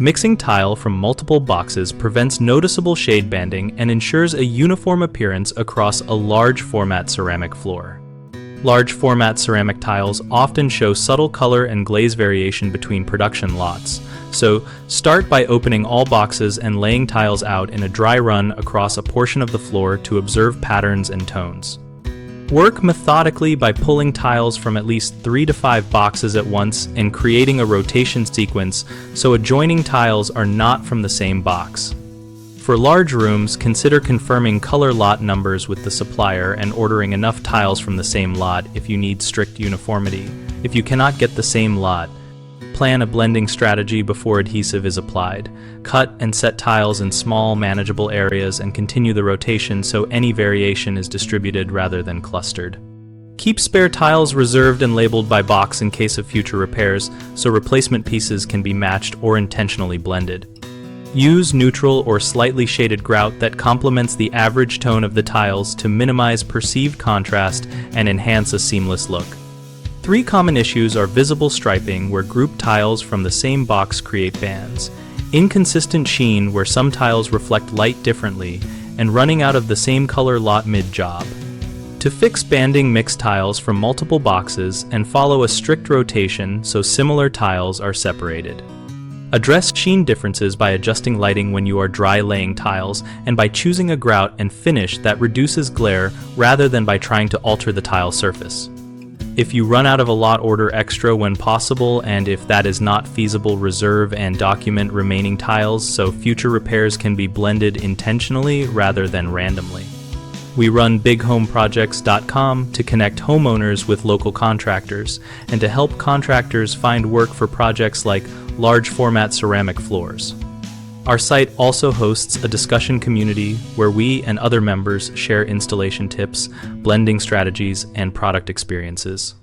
Mixing tile from multiple boxes prevents noticeable shade banding and ensures a uniform appearance across a large format ceramic floor. Large format ceramic tiles often show subtle color and glaze variation between production lots, so start by opening all boxes and laying tiles out in a dry run across a portion of the floor to observe patterns and tones. Work methodically by pulling tiles from at least 3 to 5 boxes at once and creating a rotation sequence so adjoining tiles are not from the same box. For large rooms, consider confirming color lot numbers with the supplier and ordering enough tiles from the same lot if you need strict uniformity. If you cannot get the same lot, plan a blending strategy before adhesive is applied. Cut and set tiles in small, manageable areas and continue the rotation so any variation is distributed rather than clustered. Keep spare tiles reserved and labeled by box in case of future repairs so replacement pieces can be matched or intentionally blended. Use neutral or slightly shaded grout that complements the average tone of the tiles to minimize perceived contrast and enhance a seamless look. 3 common issues are visible striping, where grouped tiles from the same box create bands, inconsistent sheen, where some tiles reflect light differently, and running out of the same color lot mid-job. To fix banding, mix tiles from multiple boxes and follow a strict rotation so similar tiles are separated. Address sheen differences by adjusting lighting when you are dry laying tiles and by choosing a grout and finish that reduces glare rather than by trying to alter the tile surface. If you run out of a lot, order extra when possible, and if that is not feasible, reserve and document remaining tiles so future repairs can be blended intentionally rather than randomly. We run bighomeprojects.com to connect homeowners with local contractors and to help contractors find work for projects like large format ceramic floors. Our site also hosts a discussion community where we and other members share installation tips, blending strategies, and product experiences.